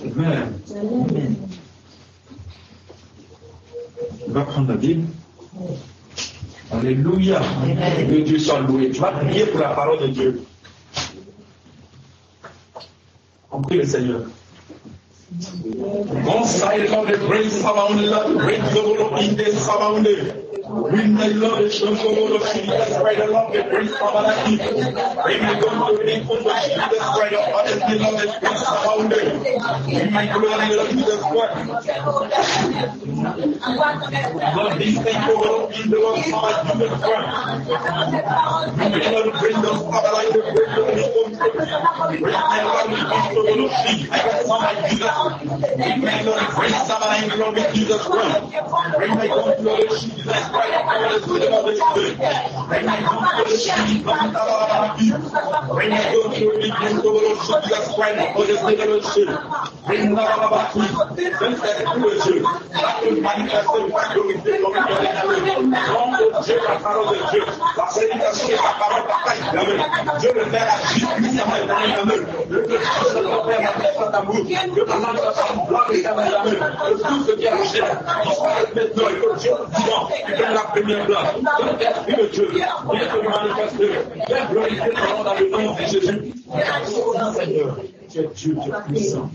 Amen. On va prendre la Bible. Alléluia. Que Dieu soit loué. Tu vas prier pour la parole de Dieu. On prie le Seigneur. God side of the great sound, the great level in the sound. Bring my love, the show of Jesus, right along the great sound. Bring my God, the name of Jesus, right up the hill of the great sound. Bring my glory, Lord Jesus Christ. Lord, this thing over in the Lord, Jesus Christ. Bring my Lord, bring those power like the great Lord. Bring my Lord, the Lord, I got some Jesus. Bring my Lord, bring some in the Lord, Jesus Christ. Bring my God, Lord, Jesus Christ. Bring my God, Lord, Jesus Christ. Bring my God, Lord, Jesus Christ. For the sake of the church. Bring my God, don't say to the church. That will manifest the fact of the Dieu la parole de Dieu. La prédication de la parole de Dieu le Père a dit puissamment le Père manifeste d'amour. Le Père manifeste gloire éternelle. Tout ce qui est la chair, disparaît maintenant et que Dieu vivant, il donne la première place. Donc, l'Esprit de Dieu, il est venu manifester. Viens glorifier ton nom dans le nom de Jésus. Seigneur, tu es Dieu, tu es puissant.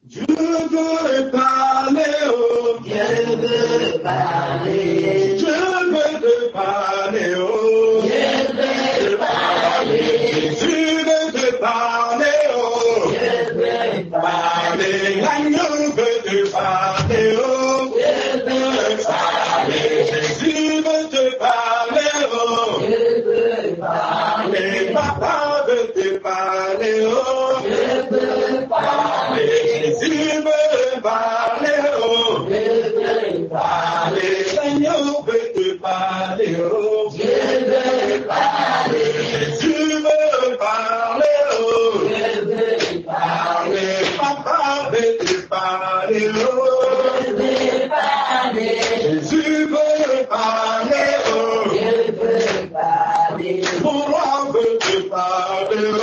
Dieu veut parler, oh. Dieu veut parler. Dieu veut te parler, oh. Dieu veut parler. Dieu veut te parler, oh. Dieu veut Parler, l'agneau veut te parler, oh. Dieu veut parler. Jésus veut te parler, oh. Dieu veut parler. Papa veut te parler, oh. Dieu veut parler. Jésus veut parler, oh. Dieu veut parler. L'agneau veut te parler, oh. Dieu veut parler. Jésus veut parler, oh. Dieu veut parler. Papa veut te parler, oh. Dieu veut parler. Jésus veut parler, oh. Dieu veut parler. Mon roi veut te parler, oh.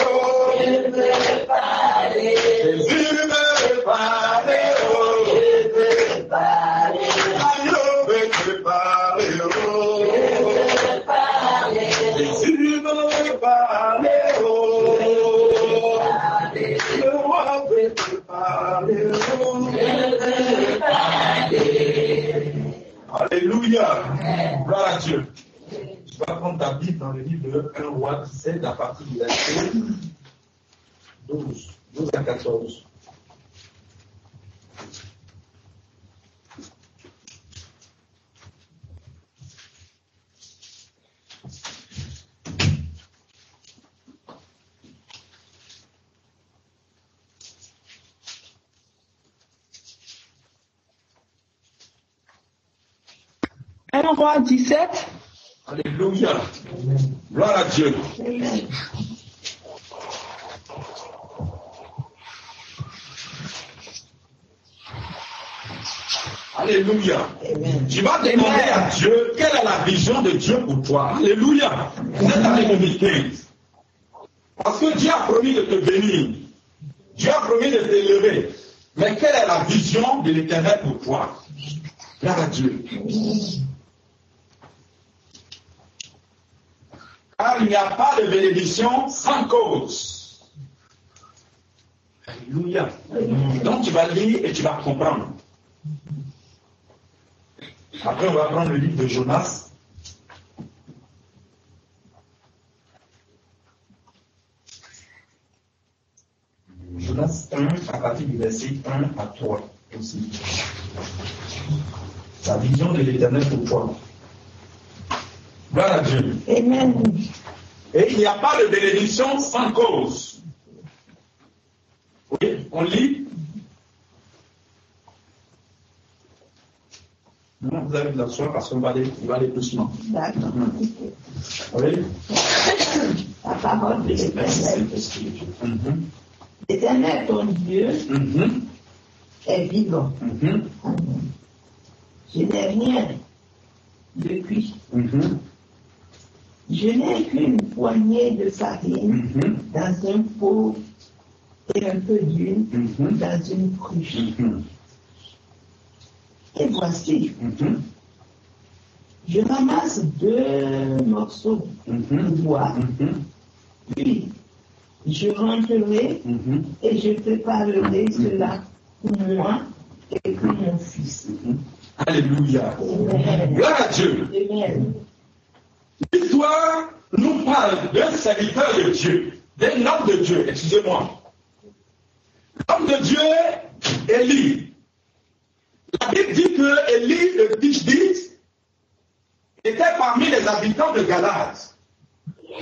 Dieu veut parler. Jésus veut parler, oh. Dieu veut parler. L'agneau veut te parler, oh. Dieu veut parler. Jésus veut parler, oh. Le roi veut te parler, oh. Dieu veut parler. Alléluia. Gloire à Dieu. Tu vas prendre ta Bible dans le livre de 1 Roi 17 à partir du verset 12 à 14. Un roi 17. Alléluia. Gloire à Dieu. Alléluia. Tu vas demander à Dieu quelle est la vision de Dieu pour toi. Alléluia. Cette année 2015. Parce que Dieu a promis de te bénir. Dieu a promis de t'élever. Mais quelle est la vision de l'Éternel pour toi? Gloire à Dieu. Car il n'y a pas de bénédiction sans cause. Alléluia. Donc tu vas lire et tu vas comprendre. Après on va prendre le livre de Jonas. Jonas 1 à partir du verset 1 à 3 aussi. La vision de l'Éternel pour toi. Gloire à Dieu. Amen. Et il n'y a pas de bénédiction sans cause. Oui, on lit. Non, vous avez de la soie parce qu'on va aller doucement. D'accord. Oui. La parole de l'Éternel. L'Éternel, ton Dieu, est vivant. Je n'ai rien depuis. Je n'ai qu'une poignée de farine dans un pot et un peu d'huile dans une cruche. Et voici, je ramasse 2 morceaux de bois, puis je rentrerai et je préparerai cela pour moi et pour mon fils. Alléluia. Amen. Gloire à Dieu. Amen. L'histoire nous parle d'un serviteur de Dieu, d'un homme de Dieu, excusez-moi. L'homme de Dieu, Élie. La Bible dit que Élie, le Tishbite, était parmi les habitants de Galade.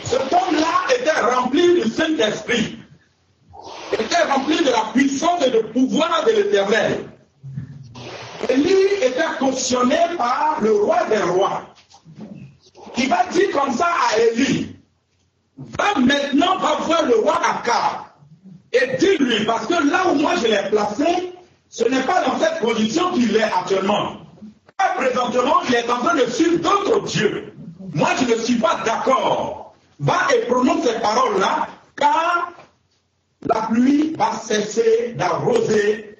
Cet homme-là était rempli du Saint-Esprit, était rempli de la puissance et du pouvoir de l'Éternel. Élie était cautionné par le roi des rois, qui va dire comme ça à Élie, va maintenant voir le roi Akab et dis-lui, parce que là où moi je l'ai placé, ce n'est pas dans cette position qu'il est actuellement. Là, présentement, il est en train de suivre d'autres dieux. Moi, je ne suis pas d'accord. Va et prononce ces paroles-là, car la pluie va cesser d'arroser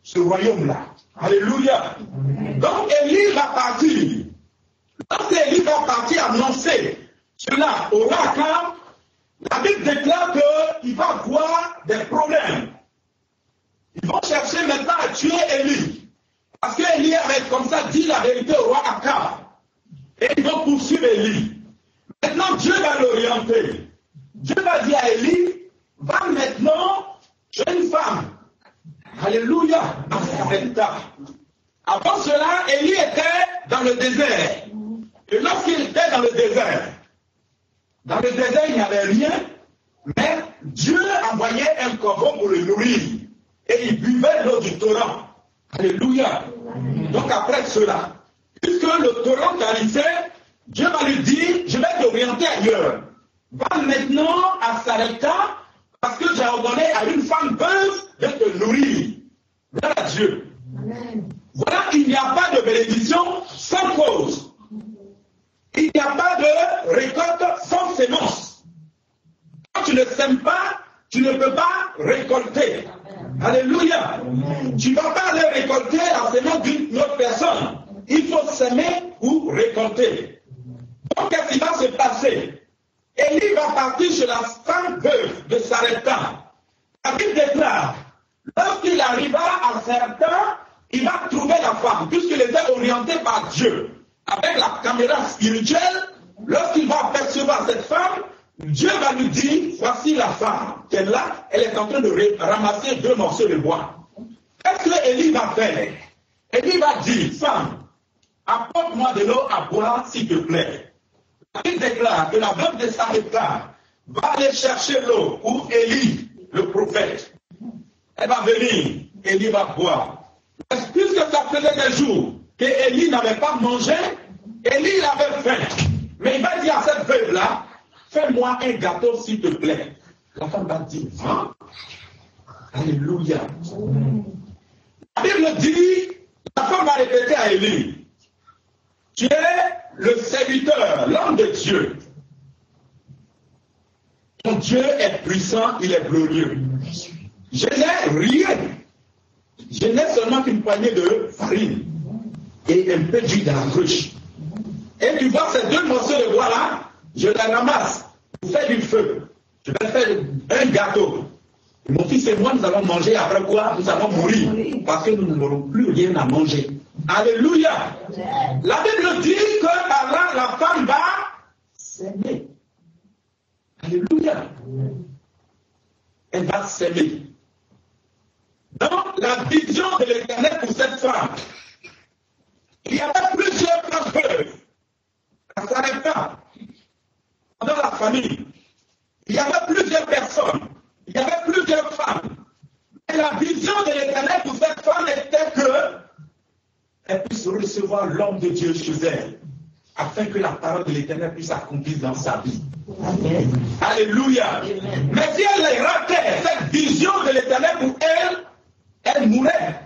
ce royaume-là. Alléluia. Donc, Élie va partir. Lorsque Élie va partir annoncer cela au roi Akab, la Bible déclare qu'il va avoir des problèmes. Ils vont chercher maintenant à tuer Élie. Parce qu'Élie avait comme ça dit la vérité au roi Akab. Et ils vont poursuivre Élie. Maintenant, Dieu va l'orienter. Dieu va dire à Élie, va maintenant chez une femme. Alléluia, à Sarepta. Avant cela, Élie était dans le désert. Et lorsqu'il était dans le désert, il n'y avait rien, mais Dieu envoyait un corbeau pour le nourrir. Et il buvait l'eau du torrent. Alléluia. Donc après cela, puisque le torrent tarissait, Dieu va lui dire, je vais t'orienter ailleurs. Va maintenant à Sarepta, parce que j'ai ordonné à une femme veuve de te nourrir. Voilà Dieu. Amen. Voilà, il n'y a pas de bénédiction sans cause. Il n'y a pas de récolte sans sémence. Quand tu ne sèmes pas, tu ne peux pas récolter. Alléluia. Amen. Tu ne vas pas aller récolter la sémence d'une autre personne. Il faut s'aimer pour récolter. Donc, qu'est-ce qui va se passer? Élie va partir chez la femme veuve de Sarepta. La Bible déclare, lorsqu'il arriva à Sarepta, il va trouver la femme, puisqu'il était orienté par Dieu. Avec la caméra spirituelle, lorsqu'il va apercevoir cette femme, Dieu va lui dire, voici la femme qu'elle est là, elle est en train de ramasser 2 morceaux de bois. Qu'est-ce que Élie va faire? Élie va dire, femme, apporte-moi de l'eau à boire, s'il te plaît. Il déclare que la veuve de Sarepta va aller chercher l'eau pour Élie, le prophète. Elle va venir, Élie va boire. Puisque ça faisait des jours que Élie n'avait pas mangé, Élie il avait faim. Mais il va dire à cette veuve-là, fais-moi un gâteau s'il te plaît. La femme va dire, va. Alléluia. La Bible dit, la femme va répéter à Élie, tu es le serviteur, l'homme de Dieu. Ton Dieu est puissant, il est glorieux. Je n'ai rien. Je n'ai seulement qu'une poignée de farine et un peu d'huile dans la cruche. Et tu vois ces 2 morceaux de bois là, je les ramasse pour faire du feu. Je vais faire un gâteau. Mon fils et moi, nous allons manger, après quoi nous allons mourir. Parce que nous n'aurons plus rien à manger. Alléluia. La Bible dit que par là, la femme va s'aimer. Alléluia. Elle va s'aimer. Dans la vision de l'Éternel pour cette femme, il y avait plusieurs femmes veuves. Ça ne s'arrête pas. Dans la famille, il y avait plusieurs personnes. Il y avait plusieurs femmes. Et la vision de l'Éternel pour cette femme était qu'elle puisse recevoir l'homme de Dieu chez elle, afin que la parole de l'Éternel puisse s'accomplir dans sa vie. Amen. Alléluia. Amen. Mais si elle ratait cette vision de l'Éternel pour elle, elle mourrait.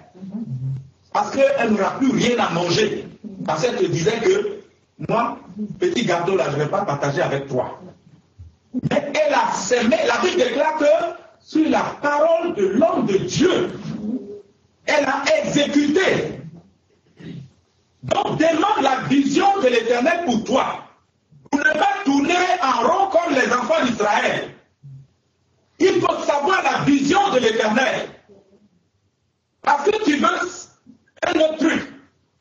Parce qu'elle n'aura plus rien à manger. Parce qu'elle te disait que moi, petit gâteau là, je ne vais pas partager avec toi. Mais elle a semé, la Bible déclare que sur la parole de l'homme de Dieu, elle a exécuté. Donc demande la vision de l'Éternel pour toi. Pour ne pas tourner en rond comme les enfants d'Israël. Il faut savoir la vision de l'Éternel. Parce que tu veux un autre truc.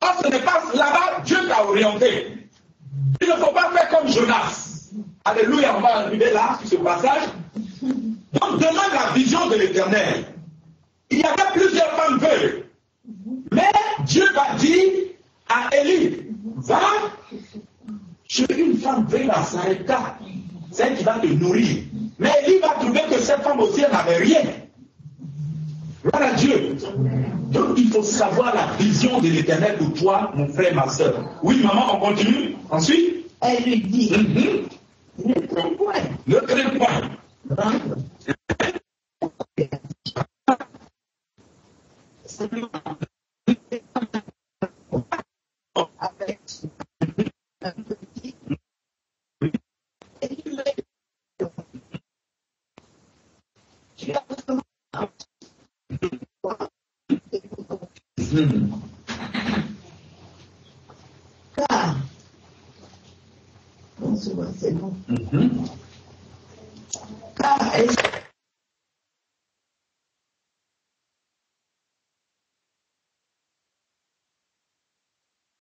Or, ce n'est pas là-bas, Dieu t'a orienté. Il ne faut pas faire comme Jonas. Alléluia, on va arriver là, sur ce passage. Donc, demande la vision de l'Éternel. Il y avait plusieurs femmes veuves. Mais Dieu va dire à Élie, va, je veux une femme veuve à Sarepta, celle qui va te nourrir. Mais Élie va trouver que cette femme aussi, elle n'avait rien. Voilà Dieu. Donc il faut savoir la vision de l'Éternel pour toi, mon frère, ma soeur. Oui, maman, on continue. Ensuite, elle lui dit, ne crains point. Ne crains point. Avec un petit car, bonsoir, c'est bon. Car elle